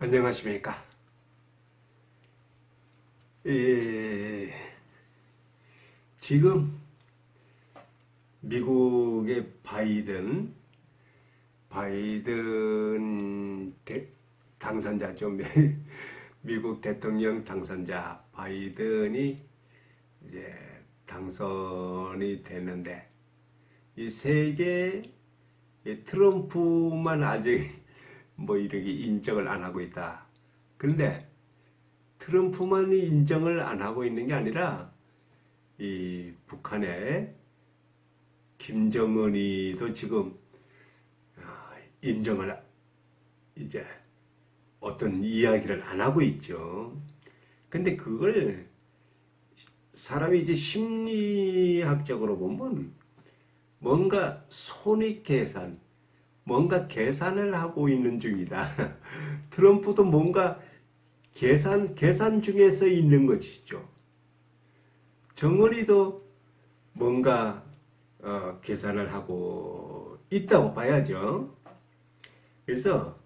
안녕하십니까. 지금 미국의 바이든 당선자죠. 미국 대통령 당선자 바이든이 이제 당선이 됐는데, 이 세계 트럼프만 아직 이렇게 인정을 안 하고 있다. 그런데 트럼프만이 인정을 안 하고 있는 게 아니라 이 북한의 김정은이도 지금 인정을 이제 어떤 이야기를 안 하고 있죠. 근데 그걸 사람이 이제 심리학적으로 보면 뭔가 손익계산, 뭔가 계산을 하고 있는 중이다. 트럼프도 뭔가 계산 중에서 있는 것이죠. 정은이도 뭔가 계산을 하고 있다고 봐야죠. 그래서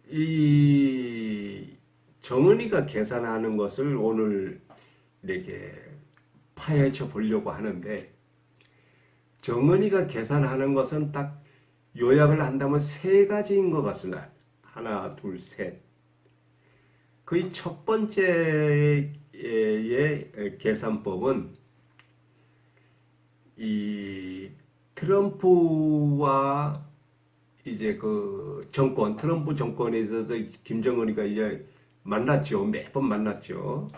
이 정은이가 계산하는 것을 오늘 이렇게 파헤쳐 보려고 하는데, 정은이가 계산하는 것은 딱 요약을 한다면 세 가지인 것 같습니다. 하나, 둘, 셋. 거의 첫 번째의 계산법은 이 트럼프와 이제 그 트럼프 정권에 있어서 김정은이가 이제 만났죠. 매번 만났죠.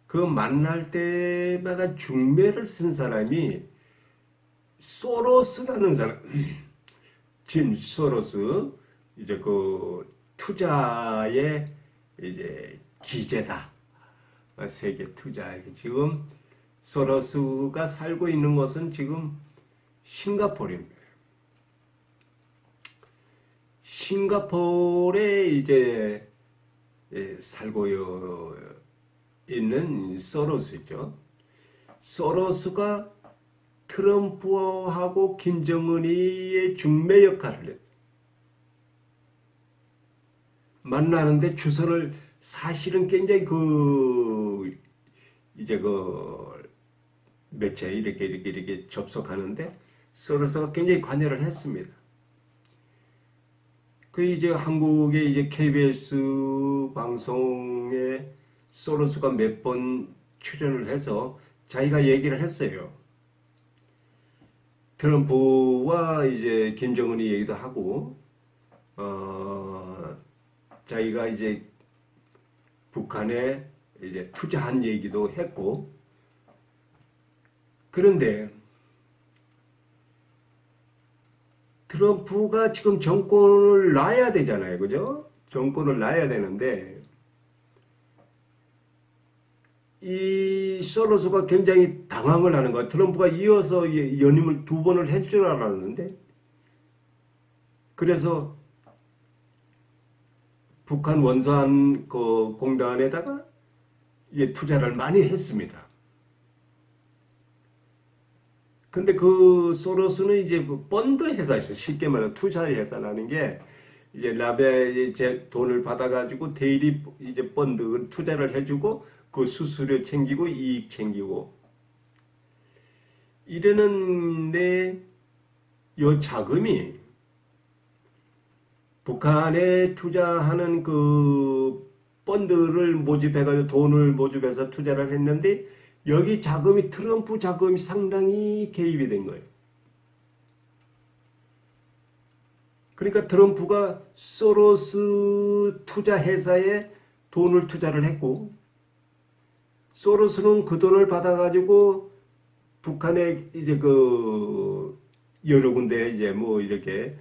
그 만날 때마다 중매를 쓴 사람이 소로스라는 사람, 짐 소로스, 이제 그 투자의 이제 기재다. 세계 투자. 지금 소로스가 살고 있는 것은 지금 싱가포르입니다. 싱가포르에 이제 살고 있는 소로스죠. 소로스가 트럼프하고 김정은이의 중매 역할을 했죠. 만나는데 주소를 사실은 굉장히 이제 매체 이렇게 접속하는데 소로스가 굉장히 관여를 했습니다. 이제 한국의 이제 KBS 방송에 소로스가 몇 번 출연을 해서 자기가 얘기를 했어요. 트럼프와 이제 김정은이 얘기도 하고, 자기가 이제 북한에 이제 투자한 얘기도 했고, 그런데 트럼프가 지금 정권을 놔야 되잖아요. 그죠? 정권을 놔야 되는데, 이 소로스가 굉장히 당황을 하는 거야. 트럼프가 이어서 연임을 2번을 할 줄 알았는데, 그래서 북한 원산 그 공단에다가 투자를 많이 했습니다. 근데 그 소로스는 이제 펀드 회사에서 쉽게 말해 투자 회사라는 게 이제 라벨 이제 돈을 받아가지고 대리 이제 펀드 투자를 해주고 그 수수료 챙기고 이익 챙기고 이러는데 요 자금이 북한에 투자하는 그 펀드를 모집해가지고 돈을 모집해서 투자를 했는데 여기 자금이 트럼프 자금이 상당히 개입이 된 거예요. 그러니까 트럼프가 소로스 투자 회사에 돈을 투자를 했고 소로스는 그 돈을 받아가지고 북한에 이제 여러 군데 이제 이렇게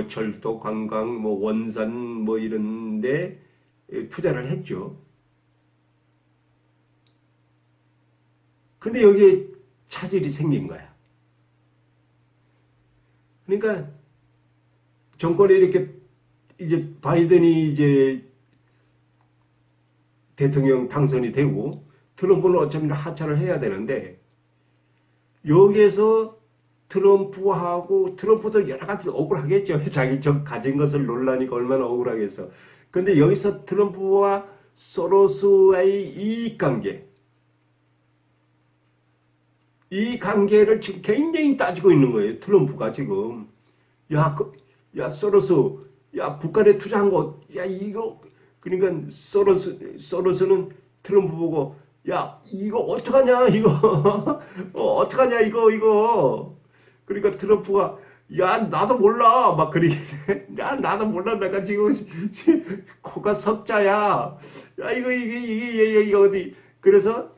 철도, 관광, 원산 이런데 투자를 했죠. 근데 여기에 차질이 생긴 거야. 그러니까 정권에 이렇게 이제 바이든이 이제 대통령 당선이 되고 트럼프는 어차피 하차를 해야 되는데 여기에서 트럼프도 여러 가지 억울하겠죠. 자기 가진 것을 놀라니까 얼마나 억울하겠어. 근데 여기서 트럼프와 소로스의 이 관계를 지금 굉장히 따지고 있는 거예요. 트럼프가 지금. 야, 소로스, 야, 북한에 투자한 거, 야, 이거, 그러니까 소로스는 트럼프 보고, 야, 이거 어떡하냐, 이거. 어떡하냐, 이거. 그러니까 트럼프가, 야, 나도 몰라. 막 그러게. 야, 나도 몰라. 내가 지금 코가 석자야. 야, 이게 어디. 그래서,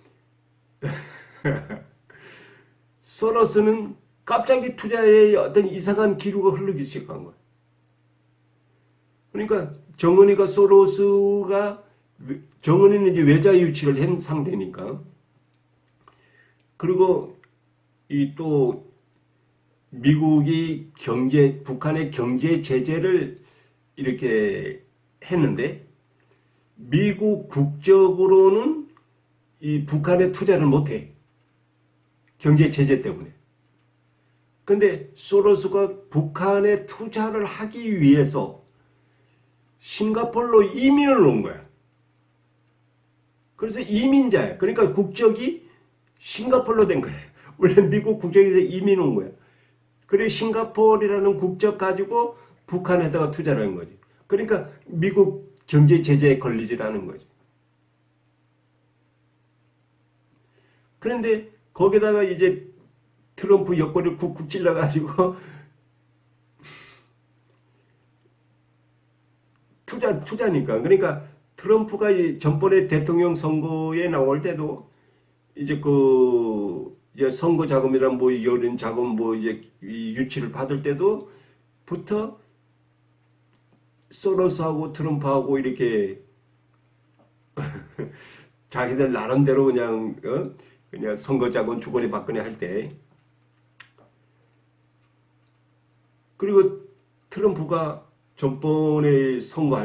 소로스는 갑자기 투자에 어떤 이상한 기류가 흐르기 시작한 거야. 그러니까 정은이는 이제 외자 유치를 한 상태니까. 그리고 이 또 미국이 북한의 경제 제재를 이렇게 했는데 미국 국적으로는 이 북한에 투자를 못해. 경제 제재 때문에. 근데 소로스가 북한에 투자를 하기 위해서 싱가포르로 이민을 온 거야. 그래서 이민자야. 그러니까 국적이 싱가포르로 된 거야. 원래 미국 국적에서 이민 온 거야. 그래 싱가포르라는 국적 가지고 북한에다가 투자를 한 거지. 그러니까 미국 경제 제재에 걸리질 않은 거지. 그런데 거기다가 이제 트럼프 여권을 쿡쿡 찔러가지고 투자니까. 그러니까 트럼프가 전번에 대통령 선거에 나올 때도 이제 이제 선거 자금이랑 뭐 이런 자금 뭐 이제 유치를 받을 때도부터 소로스하고 트럼프하고 이렇게 자기들 나름대로 그냥 선거 자금 주거니 받거니 할 때. 그리고 트럼프가 전번에 선거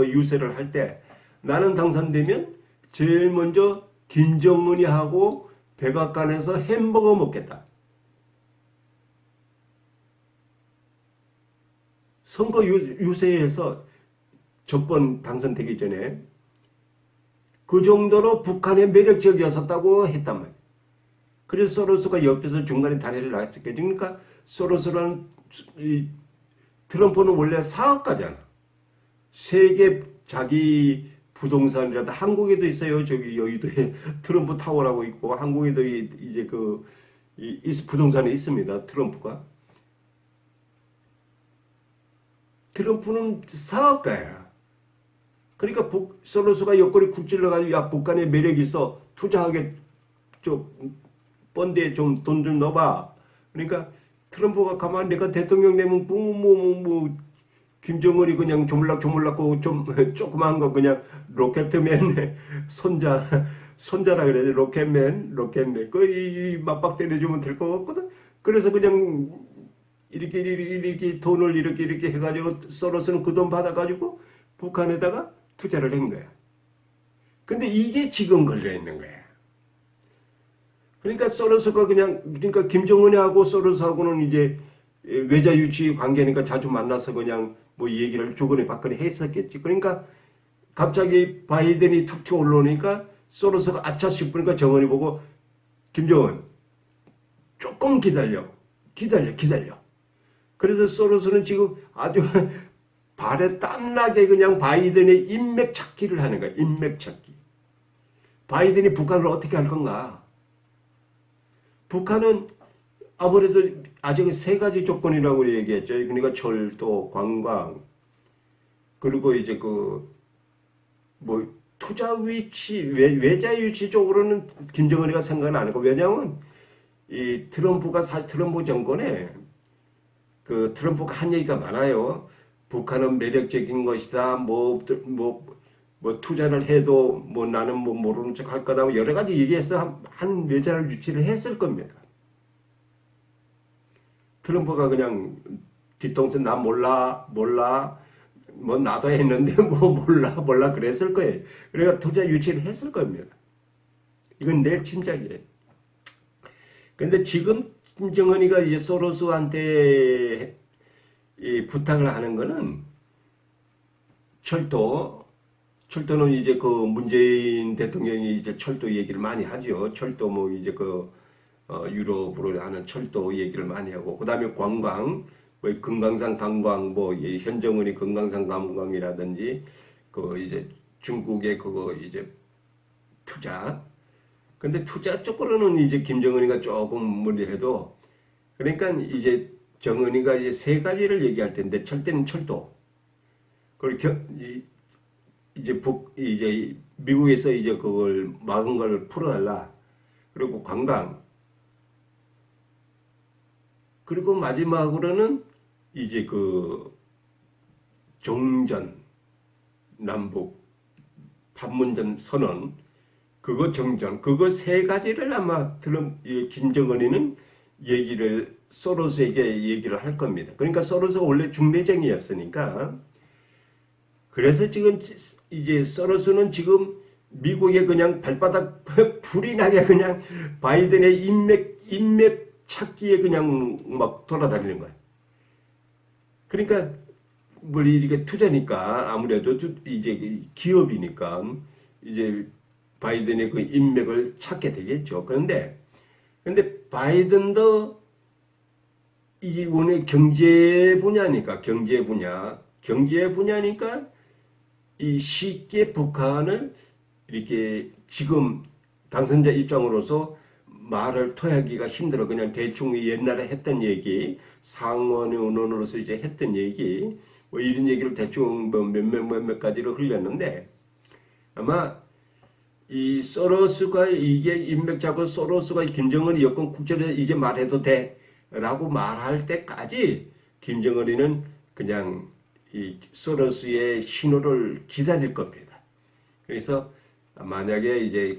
유세를 할 때 나는 당선되면 제일 먼저 김정은이 하고 백악관에서 햄버거 먹겠다. 선거 유세에서 전번 당선되기 전에 그 정도로 북한의 매력적이었었다고 했단 말이에요. 그래서 소로스가 옆에서 중간에 다리를 놨었겠죠. 그러니까 소로스는 트럼프는 원래 사업가잖아. 세계 자기 부동산이라도 한국에도 있어요. 저기 여의도에 트럼프 타워라고 있고 한국에도 이제 부동산에 있습니다. 트럼프는 사업가야. 그러니까 소로스가 옆구리 쿡 찔러가지고 야 북한에 매력이 있어 투자하게 좀 펀드에 좀 돈 좀 넣어봐. 그러니까 트럼프가 가만 내가 대통령 되면 김정은이 그냥 조물락조물락고 좀 조그만 거 그냥 로켓맨 손자라 그래야지. 로켓맨 이 맞박 때려주면 될 것 같거든. 그래서 그냥 이렇게 돈을 이렇게 해가지고 소로스는 그 돈 받아가지고 북한에다가 투자를 한 거야. 근데 이게 지금 걸려 있는 거야. 그러니까 그러니까 김정은하고 소로스하고는 이제 외자 유치 관계니까 자주 만나서 그냥 뭐 얘기를 주거니 받거니 했었겠지. 그러니까 갑자기 바이든이 툭 튀어 올라오니까 소로스가 아차 싶으니까 정은이 보고 김정은 조금 기다려. 그래서 소로스는 지금 아주 발에 땀나게 그냥 바이든의 인맥 찾기를 하는 거야. 인맥 찾기. 바이든이 북한을 어떻게 할 건가? 북한은 아무래도 아직 세 가지 조건이라고 얘기했죠. 그러니까 철도, 관광, 그리고 이제 투자 위치, 외자 유치 쪽으로는 김정은이가 생각은 안 하고. 왜냐하면 이 트럼프 정권에 트럼프가 한 얘기가 많아요. 북한은 매력적인 것이다. 투자를 해도 나는 모르는 척 할 거다. 여러 가지 얘기해서 한 외자를 유치를 했을 겁니다. 트럼프가 그냥 뒤통수 나 몰라. 나도 했는데 몰라 그랬을 거예요. 그러니까 투자 유치를 했을 겁니다. 이건 내 짐작이에요. 근데 지금 김정은이가 이제 소로스한테 이 부탁을 하는 거는 철도는 이제 그 문재인 대통령이 이제 철도 얘기를 많이 하죠. 철도 뭐 이제 그 유럽으로 하는 철도 얘기를 많이 하고, 그다음에 관광, 뭐 금강산 관광, 뭐 현정은이 금강산 관광이라든지 그 이제 중국의 그거 이제 투자. 근데 투자 쪽으로는 이제 김정은이가 조금 무리해도, 그러니까 이제 정은이가 이제 세 가지를 얘기할 텐데, 첫째는 철도. 그리고 이제 미국에서 이제 그걸 막은 걸 풀어달라. 그리고 관광. 그리고 마지막으로는 이제 그 종전, 남북 판문점 선언, 그거 정전, 그거 세 가지를 아마 김정은이는 소로스에게 얘기를 할 겁니다. 그러니까 소로스가 원래 중매쟁이였으니까. 그래서 지금 이제 소로스는 지금 미국에 그냥 발바닥 불이 나게 그냥 바이든의 인맥 찾기에 그냥 막 돌아다니는 거야. 그러니까 뭘 이렇게 투자니까 아무래도 이제 기업이니까 이제 바이든의 그 인맥을 찾게 되겠죠. 근데 바이든도 이제 원래 경제 분야니까 이 쉽게 북한을 이렇게 지금 당선자 입장으로서 말을 토하기가 힘들어. 그냥 대충 옛날에 했던 얘기, 상원의 의원으로서 이제 했던 얘기, 뭐 이런 얘기를 대충 뭐 몇몇 가지로 흘렸는데, 아마 이 소로스가 이게 인맥 잡은 소로스가 김정은이 여권 국제로 이제 말해도 돼라고 말할 때까지 김정은이는 그냥 이 소로스의 신호를 기다릴 겁니다. 그래서 만약에 이제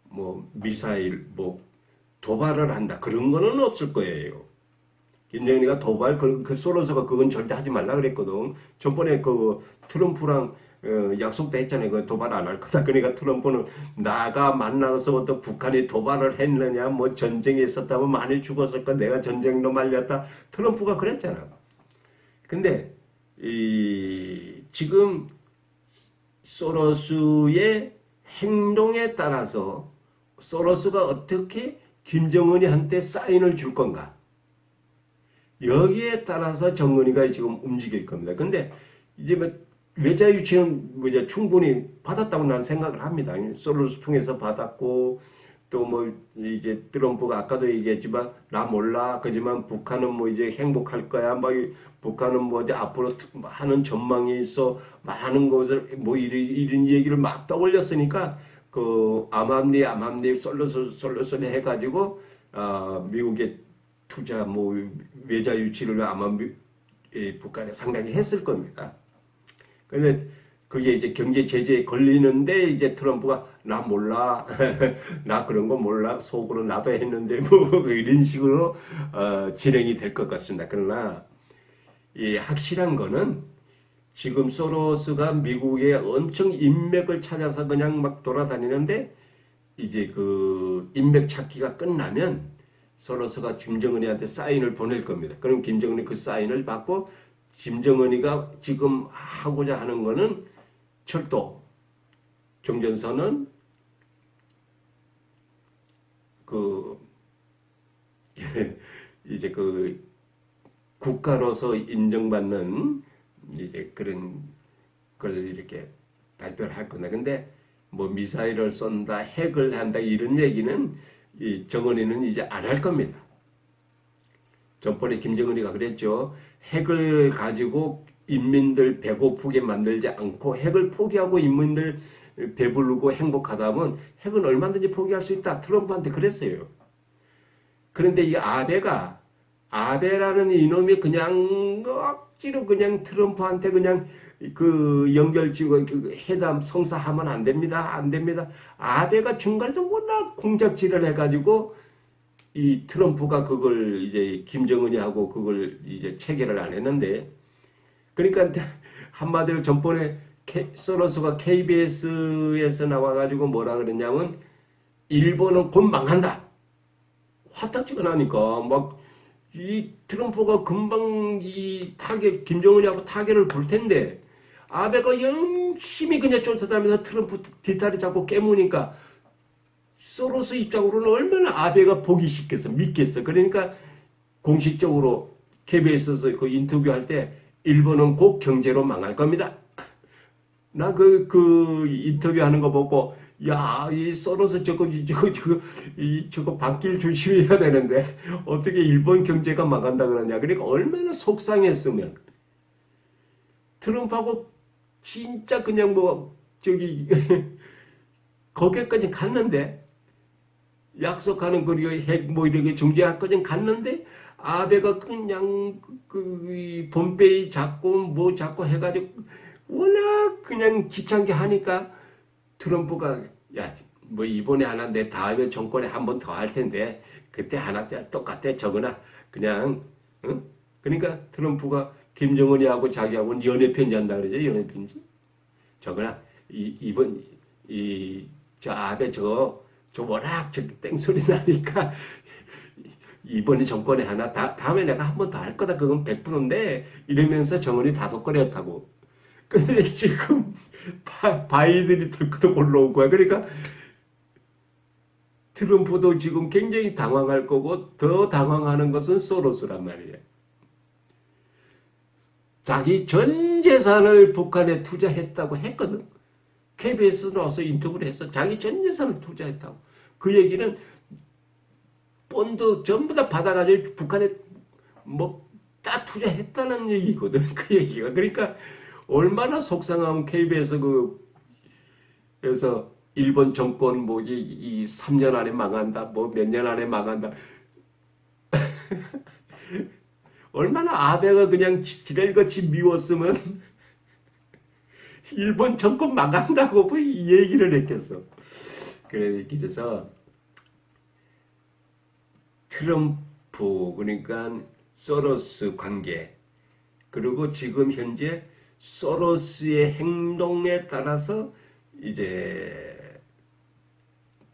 뭐 미사일 뭐 도발을 한다 그런 거는 없을 거예요. 김정은이가 도발 그 소로스가 그건 절대 하지 말라 그랬거든. 전번에 그 트럼프랑 약속도 했잖아요. 그 도발 안 할 거다. 그러니까 트럼프는 나가 만나서부터 북한이 도발을 했느냐, 뭐 전쟁이 있었다면 많이 죽었을 거, 내가 전쟁도 말렸다. 트럼프가 그랬잖아. 근데 지금 소로스의 행동에 따라서 소로스가 어떻게 김정은이한테 사인을 줄 건가? 여기에 따라서 정은이가 지금 움직일 겁니다. 근데 이제 뭐 외자 유치는 뭐 이제 충분히 받았다고 나는 생각을 합니다. 소로스 통해서 받았고, 또 뭐 이제 트럼프가 아까도 얘기했지만 나 몰라. 그지만 북한은 뭐 이제 행복할 거야. 뭐 북한은 뭐 이제 앞으로 하는 전망이 있어. 많은 것을 뭐 이런 얘기를 막 떠올렸으니까 그 암암리 솔로솔 해가지고 미국의 투자 뭐 외자 유치를 아마 북한에 상당히 했을 겁니다. 근데 그게 이제 경제 제재에 걸리는데 이제 트럼프가 나 몰라. 나 그런 거 몰라. 속으로 나도 했는데 뭐 이런 식으로 진행이 될 것 같습니다. 그러나 이 확실한 거는 지금 소로스가 미국에 엄청 인맥을 찾아서 그냥 막 돌아다니는데, 이제 그 인맥 찾기가 끝나면 소로스가 김정은이한테 사인을 보낼 겁니다. 그럼 김정은이 그 사인을 받고, 김정은이가 지금 하고자 하는 거는 철도, 종전선언, 이제 그 국가로서 인정받는 이제 그런 걸 이렇게 발표를 할 건데, 근데 뭐 미사일을 쏜다, 핵을 한다 이런 얘기는 이 정은이는 이제 안 할 겁니다. 전번에 김정은이가 그랬죠. 핵을 가지고 인민들 배고프게 만들지 않고 핵을 포기하고 인민들 배부르고 행복하다면 핵은 얼마든지 포기할 수 있다. 트럼프한테 그랬어요. 그런데 이 아베라는 이놈이 그냥 억지로 그냥 트럼프한테 그냥 그 연결지고 그 회담 성사하면 안 됩니다. 안 됩니다. 아베가 중간에서 워낙 공작질을 해가지고 이 트럼프가 그걸 이제 김정은이 하고 그걸 이제 체결을 안 했는데, 그러니까 한마디로 전번에 소로스가 KBS에서 나와가지고 뭐라 그랬냐면 일본은 곧 망한다. 화딱지근하니까 막 이 트럼프가 금방 이 김정은이하고 타결을 볼 텐데 아베가 열심히 그냥 쫓아다니면서 트럼프 뒷다리 잡고 깨무니까 소로스 입장으로는 얼마나 아베가 보기 쉽겠어, 믿겠어. 그러니까 공식적으로 KBS에서 그 인터뷰할 때 일본은 곧 경제로 망할 겁니다. 나 그 인터뷰하는 거 보고 야, 이 썰어서 저거 바뀔 조심해야 되는데 어떻게 일본 경제가 망한다 그러냐. 그러니까 얼마나 속상했으면 트럼프하고 진짜 그냥 뭐 거기까지 갔는데 약속하는 핵 뭐 이렇게 중재할까지 갔는데 아베가 그냥 본베이 잡고 뭐 잡고 해가지고 워낙 그냥 귀찮게 하니까 트럼프가 야 뭐 이번에 하나 내 다음에 정권에 한 번 더 할 텐데 그때 하나 똑같아 저거나 그냥 응? 그러니까 트럼프가 김정은이하고 자기하고는 연애 편지 한다 그러죠. 연애 편지 저거나 이번 저 아베 저 워낙 땡소리 나니까 이번에 정권에 하나 다음에 내가 한 번 더 할 거다 그건 100%인데 이러면서 정은이 다독거렸다고. 근데 지금 바이든이 덜컥 올라온 거야. 그러니까 트럼프도 지금 굉장히 당황할 거고 더 당황하는 것은 소로스란 말이에요. 자기 전 재산을 북한에 투자했다고 했거든. KBS 나와서 인터뷰를 했어. 자기 전 재산을 투자했다고. 그 얘기는 본드 전부 다 받아가지고 북한에 뭐 다 투자했다는 얘기거든. 그 얘기가. 그러니까 얼마나 속상하면 KBS 그래서 일본 정권 뭐 이 3년 안에 망한다. 뭐 몇 년 안에 망한다. 얼마나 아베가 그냥 지랄같이 미웠으면 일본 정권 망한다고 뭐 이 얘기를 했겠어. 그래서 트럼프 그러니까 소로스 관계 그리고 지금 현재 소로스의 행동에 따라서 이제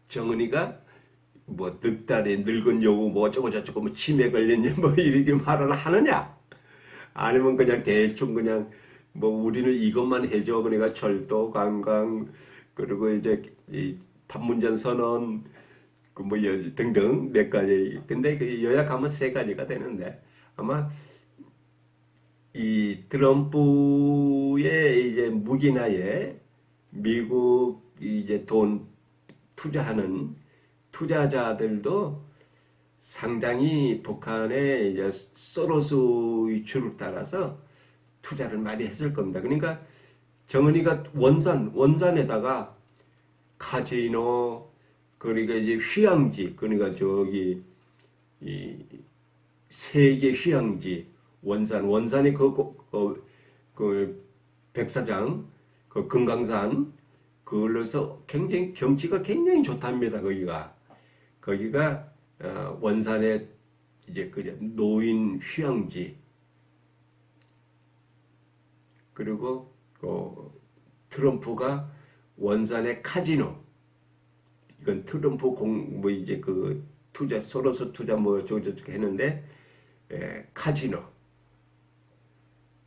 정은이가 뭐 늑다리 늙은 여우 뭐 어쩌고저쩌고 뭐 치매 걸렸냐 뭐 이렇게 말을 하느냐 아니면 그냥 대충 그냥 뭐 우리는 이것만 해줘 그러니까 철도 관광 그리고 이제 이 판문점 선언 그 뭐 등등 몇 가지 근데 그 요약하면 세 가지가 되는데 아마 이 트럼프의 이제 무기나에 미국 이제 돈 투자하는 투자자들도 상당히 북한의 이제 소로스 위주를 따라서 투자를 많이 했을 겁니다. 그러니까 정은이가 원산에다가 카지노 그러니까 이제 휴양지 그러니까 저기 이 세계 휴양지 원산이 그 백사장 그 금강산 그걸로서 굉장히 경치가 굉장히 좋답니다. 거기가 원산의 이제 그 노인 휴양지 그리고 트럼프가 원산의 카지노 이건 트럼프 뭐 이제 그 투자 소로스 투자 뭐 저저저 했는데 카지노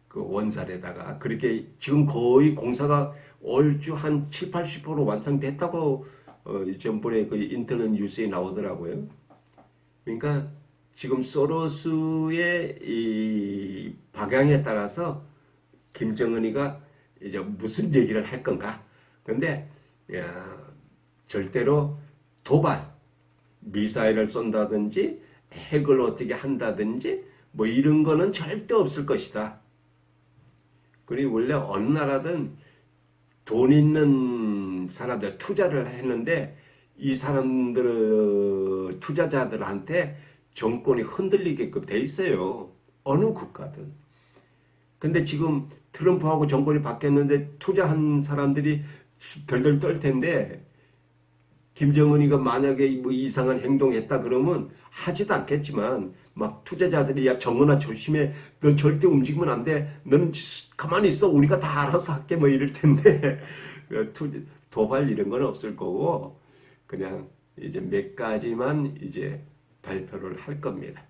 그 원산에다가 그렇게 지금 거의 공사가 얼추 한 7, 80% 완성됐다고 전번에 그 인터넷 뉴스에 나오더라고요. 그러니까 지금 소로스의 이 방향에 따라서 김정은이가 이제 무슨 얘기를 할 건가? 근데 절대로 도발, 미사일을 쏜다든지 핵을 어떻게 한다든지 뭐 이런 거는 절대 없을 것이다. 그리고 원래 어느 나라든 돈 있는 사람들 투자를 했는데 이 사람들 투자자들한테 정권이 흔들리게끔 돼 있어요. 어느 국가든. 근데 지금 트럼프하고 정권이 바뀌었는데 투자한 사람들이 덜덜 떨 텐데 김정은이가 만약에 뭐 이상한 행동했다 그러면 하지도 않겠지만 막 투자자들이 야 정은아 조심해 넌 절대 움직이면 안 돼 넌 가만히 있어 우리가 다 알아서 할게 뭐 이럴 텐데 도발 이런 건 없을 거고 그냥 이제 몇 가지만 이제 발표를 할 겁니다.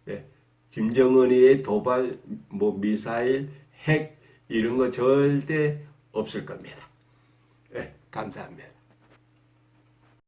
예, 김정은이의 도발, 뭐 미사일, 핵 이런 거 절대 없을 겁니다. 예, 감사합니다.